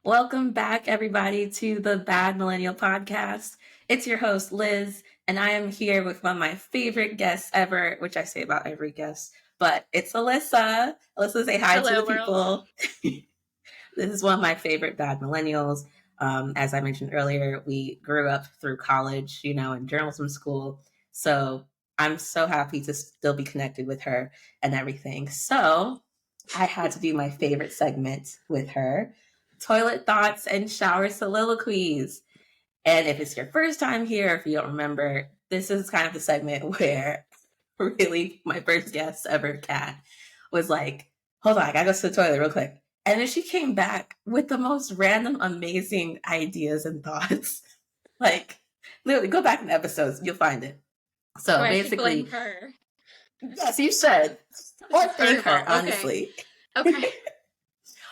Welcome back, everybody, to the Bad Millennial Podcast. It's your host, Liz, and I am here with one of my favorite guests ever, which I say about every guest, but it's Elissa. Elissa, say hi to Hello, the world. people. This is one of my favorite Bad Millennials. As I mentioned earlier, we grew up through college, in journalism school. So I'm so happy to still be connected with her and everything. So I had to do my favorite segment with her, Toilet Thoughts and Shower Soliloquies. And if it's your first time here, if you don't remember, this is kind of the segment where really my first guest ever, Kat, was like, hold on, I gotta go to the toilet real quick. And then she came back with the most random, amazing ideas and thoughts. Like, literally, go back in the episodes, you'll find it. So basically, her. Yes, you should. Or thank her, honestly. Okay.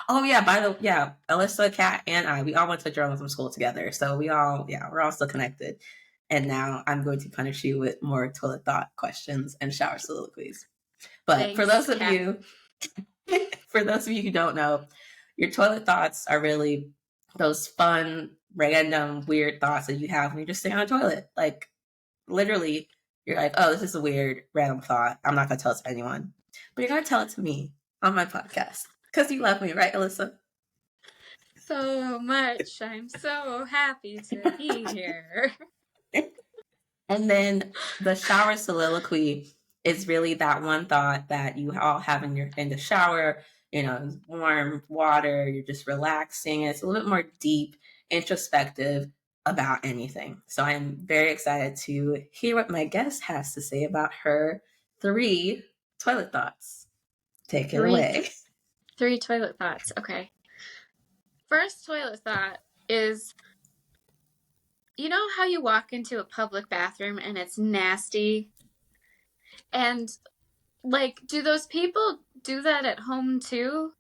Oh yeah, Elissa, Kat, and I, we all went to journalism school together. So we're all still connected. And now I'm going to punish you with more toilet thought questions and shower soliloquies. But Thanks, for those of Kat. you who don't know, your toilet thoughts are really those fun, random, weird thoughts that you have when you're just sitting on a toilet. Like literally, you're like, oh, this is a weird, random thought. I'm not gonna tell it to anyone. But you're gonna tell it to me on my podcast. Because you love me, right, Elissa? So much. I'm so happy to be here. And then the shower soliloquy is really that one thought that you all have in the shower, warm water, you're just relaxing. It's a little bit more deep, introspective about anything. So I'm very excited to hear what my guest has to say about her 3 toilet thoughts. Take it away. 3 toilet thoughts. Okay. First toilet thought is, you know how you walk into a public bathroom and it's nasty? And, do those people do that at home too?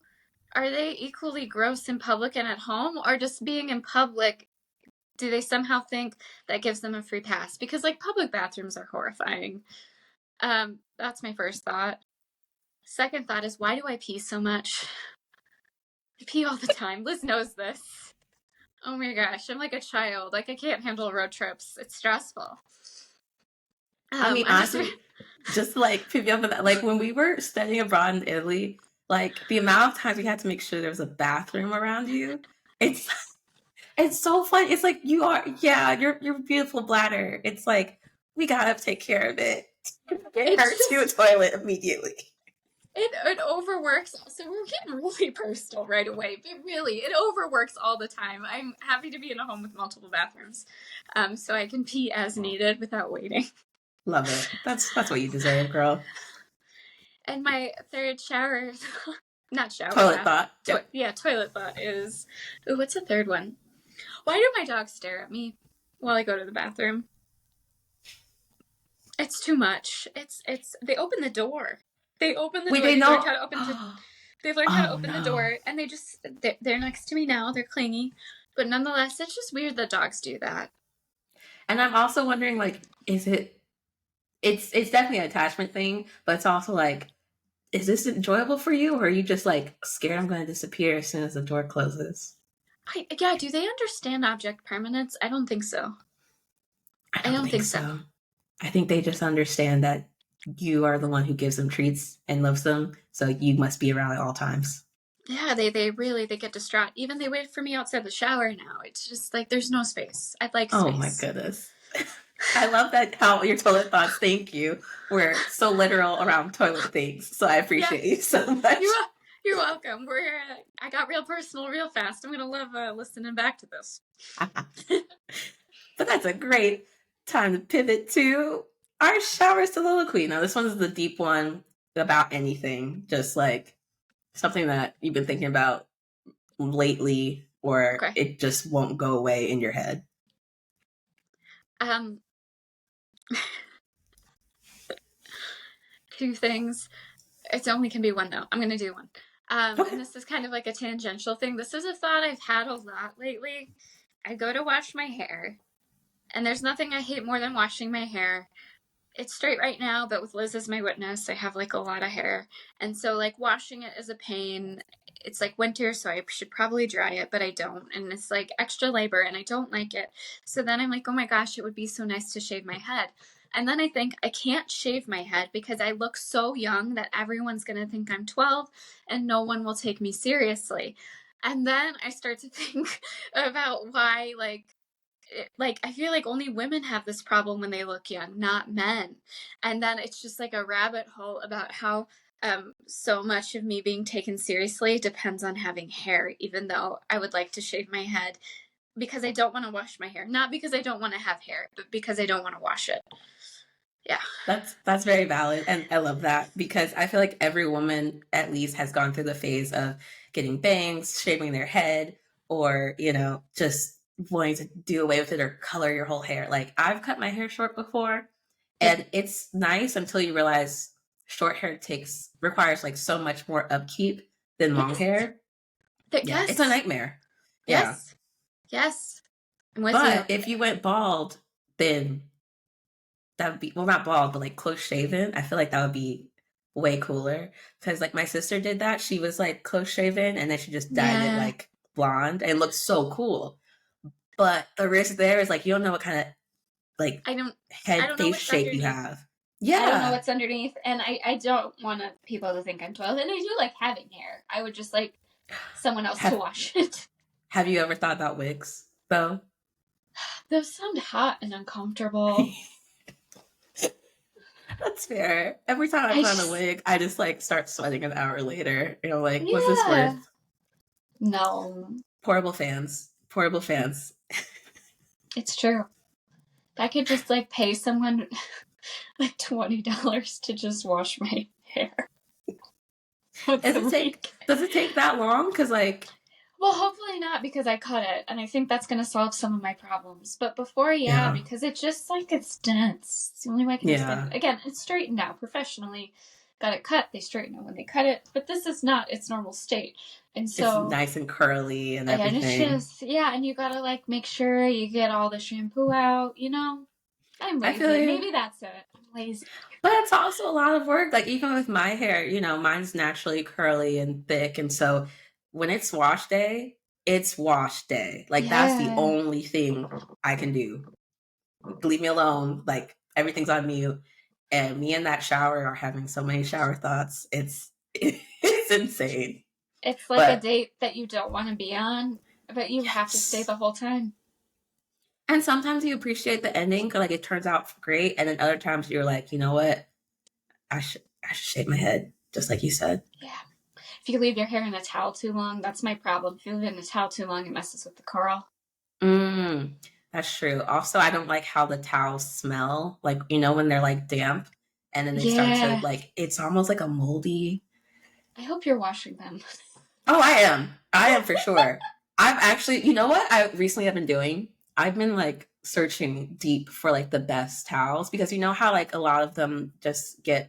Are they equally gross in public and at home? Or just being in public, do they somehow think that gives them a free pass? Because, public bathrooms are horrifying. That's my first thought. Second thought is, why do I pee so much? I pee all the time. Liz knows this. Oh my gosh, I'm like a child. I can't handle road trips. It's stressful. Honestly, just pick me up on that. When we were studying abroad in Italy, the amount of times we had to make sure there was a bathroom around you, it's so fun. It's your beautiful bladder. It's we gotta take care of it. Get her to a toilet immediately. It overworks. So we're getting really personal right away, but really, it overworks all the time. I'm happy to be in a home with multiple bathrooms, so I can pee as needed without waiting. Love it. That's what you deserve, girl. And my third shower, not shower. Toilet thought. Toilet thought is, what's the third one? Why do my dogs stare at me while I go to the bathroom? It's too much. They open the door. They open the door. They learn how to open They've learned how to open the door, and they're next to me now. They're clingy, but nonetheless, it's just weird that dogs do that. And I'm also wondering, is it? It's definitely an attachment thing, but it's also is this enjoyable for you, or are you just scared I'm going to disappear as soon as the door closes? Do they understand object permanence? I don't think so. I don't think so. I think they just understand that you are the one who gives them treats and loves them, so you must be around at all times. Yeah, they get distraught. Even they wait for me outside the shower now. It's just there's no space. I'd like space. Oh my goodness. I love that how your toilet thoughts, thank you, were so literal around toilet things. So I appreciate you so much. You're welcome. I got real personal real fast. I'm going to love listening back to this. But that's a great time to pivot to our shower soliloquy. Now, this one's the deep one about anything, just something that you've been thinking about lately, or it just won't go away in your head. 2 things. It only can be one though. I'm going to do one. And this is kind of like a tangential thing. This is a thought I've had a lot lately. I go to wash my hair, and there's nothing I hate more than washing my hair. It's straight right now, but with Liz as my witness, I have a lot of hair. And so washing it is a pain. it's like winter, so I should probably dry it, but I don't. And it's like extra labor and I don't like it. So then I'm like, oh my gosh, it would be so nice to shave my head. And then I think I can't shave my head because I look so young that everyone's going to think I'm 12 and no one will take me seriously. And then I start to think about why, like I feel like only women have this problem when they look young, not men. And then it's just like a rabbit hole about how so much of me being taken seriously depends on having hair, even though I would like to shave my head because I don't want to wash my hair. Not because I don't want to have hair, but because I don't want to wash it. Yeah. That's very valid, and I love that because I feel like every woman at least has gone through the phase of getting bangs, shaving their head, or just wanting to do away with it or color your whole hair. Like I've cut my hair short before, Yeah. and it's nice until you realize short hair takes requires like so much more upkeep than long Yes. hair. Yeah, it's a Yes. nightmare. Yeah, Yes. Yes. I'm with you. but if you went bald, then that would be, well, not bald, but like close shaven. I feel like that would be way cooler because like my sister did that. She was like close shaven and then she just dyed it Yeah. like blonde and it looked so cool. But the risk there is like you don't know what kind of like I don't I head don't know face what's shape you underneath. have. I don't know Yeah. what's underneath, and I don't want people to think I'm 12. And I do like having hair. I would just like someone else to Have wash it. Have you ever thought about wigs though? Those sound hot and uncomfortable. That's fair. Every time I I put on a just, wig, I just like start sweating an hour later. Like, was this yeah. worth? No, Portable fans. Portable fans. it's true. If I could just like pay someone like $20 to just wash my hair once Does a it take week. does it take that long? Because like Well, hopefully not because I cut it, and I think that's going to solve some of my problems. But before, yeah, yeah. because it just like it's dense. It's the only way I can explain Yeah. it. Again, it's straightened now professionally. Got it cut. They straighten it when they cut it, but this is not its normal state, and It's so nice and curly and and it's everything. just yeah, and you gotta like make sure you get all the shampoo out. I'm I feel lazy. you. Maybe that's it. I'm lazy. But it's also a lot of work. Like even with my hair, mine's naturally curly and thick. And so when it's wash day. Like that's the Yeah. only thing I can do. Leave me alone. Like everything's on mute. And me in that shower are having so many shower thoughts. It's insane. It's like a But date that you don't want to be on, but you have to stay yes. the whole time. And sometimes you appreciate the ending because like it turns out great. And then other times you're like, you know what? I should shave my head, just like you said. Yeah. If you leave your hair in a towel too long, that's my problem. If you leave it in a towel too long, it messes with the curl. Mm, that's true. Also, I don't like how the towels smell. Like, when they're like damp and then they start to Yeah. like it's almost like a moldy. I hope you're washing them. Oh, I am. I am for sure. I've actually, you know what I recently have been doing? I've been like searching deep for like the best towels because you know how like a lot of them just get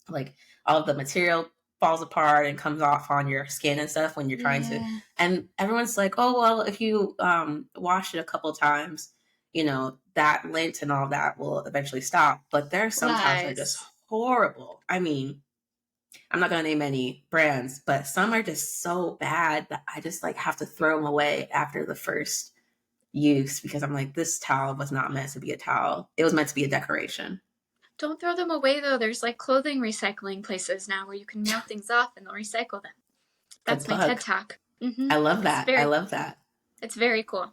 like all of the material falls apart and comes off on your skin and stuff when you're trying to, Yeah. and everyone's like, "Oh, well, if you wash it a couple times, that lint and all that will eventually stop." But there are some towels that are just Lies. horrible. I mean, I'm not gonna name any brands, but some are just so bad that I just like have to throw them away after the first use because I'm like, this towel was not meant to be a towel. It was meant to be a decoration. Don't throw them away though. There's like clothing recycling places now where you can mail things off and they'll recycle them. Good That's my TED plug. talk. I love It's that. I very love that. it's very cool.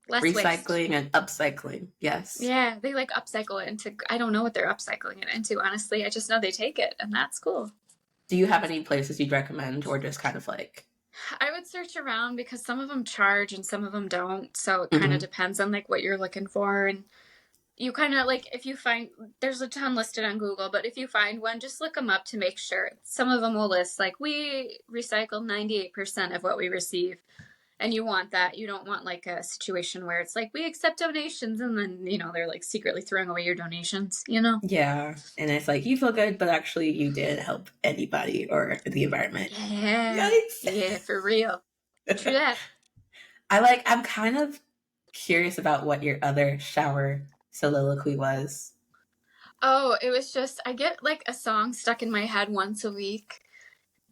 Less waste. Recycling and upcycling. Yes. Yeah, they like upcycle it into I don't know what they're upcycling it into, honestly. I just know they take it and that's cool. Do you have any places you'd recommend or just kind of like, I would search around because some of them charge and some of them don't. So it kind of mhm. depends on like what you're looking for. And you kind of like, if you find, there's a ton listed on Google, but if you find one, just look them up to make sure. Some of them will list like, we recycle 98% of what we receive. And you want that. You don't want like a situation where it's like, we accept donations. And then, they're like secretly throwing away your donations. Yeah. And it's like, you feel good, but actually you did help anybody or the environment. Yeah. Yikes. Yeah, for real. True that. I'm kind of curious about what your other shower soliloquy was. Oh, it was just I get like a song stuck in my head once a week,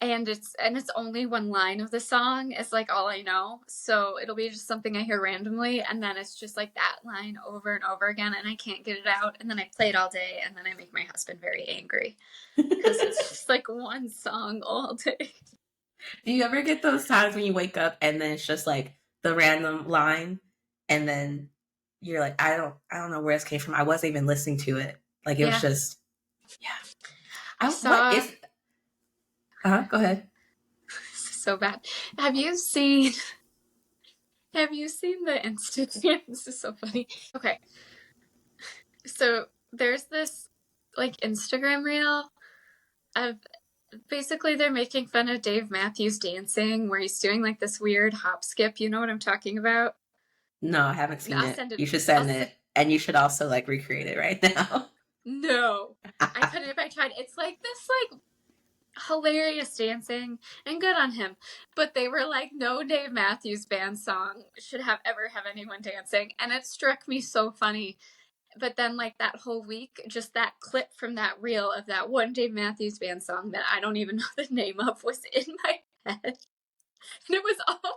and it's only one line of the song is like all I know. So it'll be just something I hear randomly, and then it's just like that line over and over again, and I can't get it out. And then I play it all day, and then I make my husband very angry because it's just like one song all day. Do you ever get those times when you wake up and then it's just like the random line, and then you're like, I don't know where this came from. I wasn't even listening to it. Like it was Yeah, just, yeah. I What saw. is? Go ahead. So bad. Have you seen? Have you seen the Instagram? This is so funny. Okay, so there's this like Instagram reel of basically they're making fun of Dave Matthews dancing where he's doing like this weird hop skip. You know what I'm talking about? No, I haven't No, seen I'll it. send it. You should I'll send send. it, and you should also like recreate it right now. No, I couldn't if I tried. It's like this like hilarious dancing and good on him, but they were like, no Dave Matthews Band song should have ever have anyone dancing, and it struck me so funny. But then like that whole week, just that clip from that reel of that one Dave Matthews Band song that I don't even know the name of was in my head, and it was awful.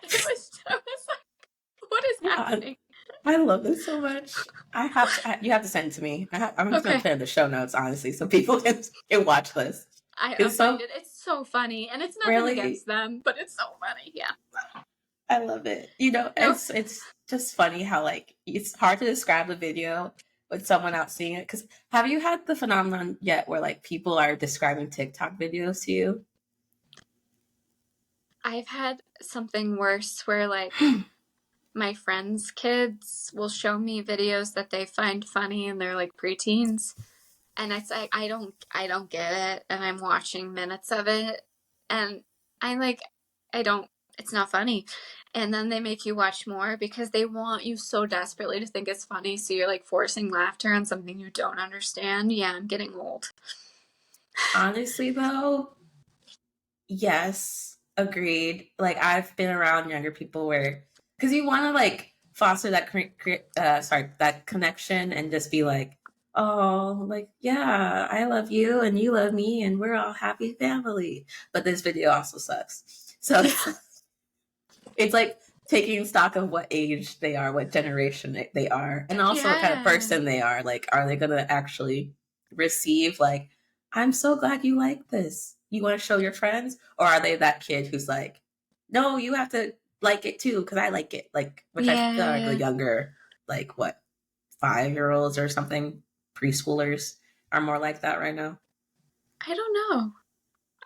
It was like, what is God, happening? I love this so much. I have to. You have to send it to me. I'm just gonna Okay, put it in the show notes, honestly, so people can watch this. I'll It's find so it. It's so funny, and it's nothing against really. them, but it's so funny. Yeah. I love it. You know, No, it's just funny how like it's hard to describe a video with someone out seeing it. Because have you had the phenomenon yet where like people are describing TikTok videos to you? I've had something worse where like my friends' kids will show me videos that they find funny and they're like preteens, and it's like I don't get it, and I'm watching minutes of it, and I'm like I don't it's not funny, and then they make you watch more because they want you so desperately to think it's funny, so you're like forcing laughter on something you don't understand. Yeah, I'm getting old. Honestly, though, yes, agreed. Like I've been around younger people where because you want to like foster that that connection and just be like, oh, like yeah, I love you and you love me and we're all happy family. But this video also sucks. So Yeah, it's like taking stock of what age they are, what generation they are, and also what kind of yeah, person they are. Like, are they going to actually receive, like, I'm so glad you like this. You want to show your friends? Or are they that kid who's like, no, you have to like it too, because I like it? Like, which I feel like the yeah. younger, like, what, 5-year-olds or something, preschoolers are more like that right now. I don't know.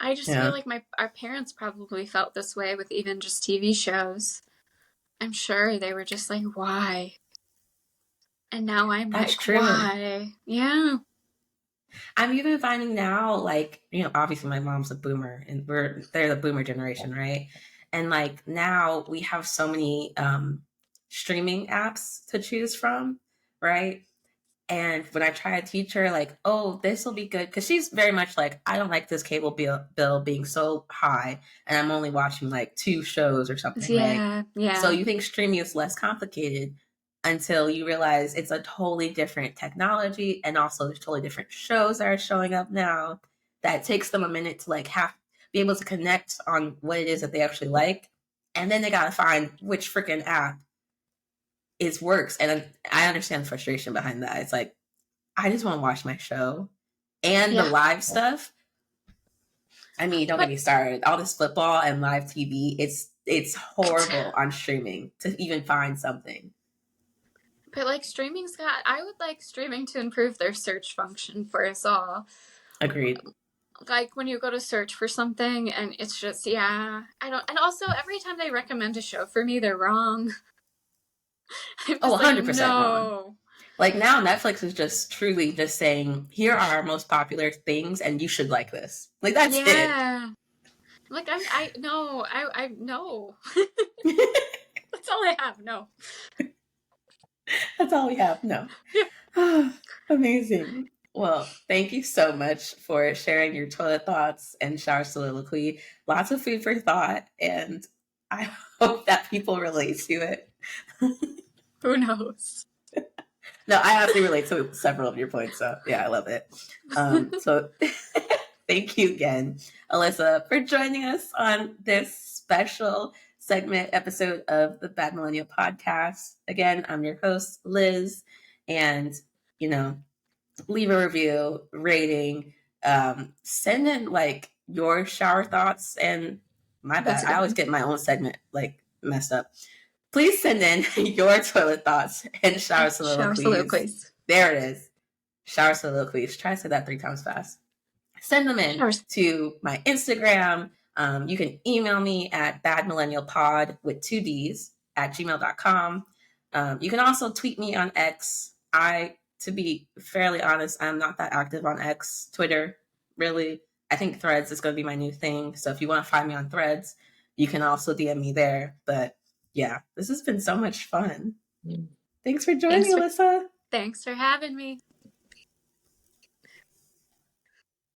I just feel Yeah, like my our parents probably felt this way with even just TV shows. I'm sure they were just like, why? And now I'm that's like, true. why? Yeah. I'm even finding now, like, you know, obviously my mom's a boomer and they're the boomer generation, right? And like now we have so many streaming apps to choose from, right? And when I try to teach her, like, oh, this will be good, because she's very much like, I don't like this cable bill being so high, and I'm only watching like 2 shows or something, right? Yeah. So Yeah. you think streaming is less complicated until you realize it's a totally different technology, and also there's totally different shows that are showing up now that takes them a minute to like have be able to connect on what it is that they actually like, and then they gotta find which freaking app is works. And I understand the frustration behind that. It's like I just want to watch my show and the Yeah. live stuff. I mean, don't get But me started. All this football and live TV, it's horrible on streaming to even find something. but like streaming's got I would like streaming to improve their search function for us all. Agreed. Like when you go to search for something and it's just yeah, I don't and also every time they recommend a show for me, they're wrong. I'm Oh, just like, 100% wrong. no. Like now Netflix is just truly just saying, here are our most popular things and you should like this. Like that's it. Yeah. Like I no, I no. That's all I have. No. That's all we have. No. Yeah. Amazing. Well, thank you so much for sharing your toilet thoughts and shower soliloquy. Lots of food for thought, and I hope that people relate to it. Who knows? No, I actually relate to several of your points, so yeah, I love it. So Thank you again, Elissa, for joining us on this special segment episode of the Bad Millennial Podcast. Again, I'm your host, Liz, and you know, leave a review, rating, send in like your shower thoughts. And my That's bad, a I good always one. get my own segment like messed up. Please send in your toilet thoughts and shower Shower soliloquies. soliloquies. There it is. Shower soliloquies. Try to say that 3 times fast. Send them in Shower. to my Instagram. You can email me at badmillennialpod with 2 Ds at gmail.com. You can also tweet me on X. To be fairly honest, I'm not that active on X, Twitter, really. I think Threads is going to be my new thing. So if you want to find me on Threads, you can also DM me there. But yeah, this has been so much fun. Thanks for joining, Thanks for Alyssa. thanks for having me.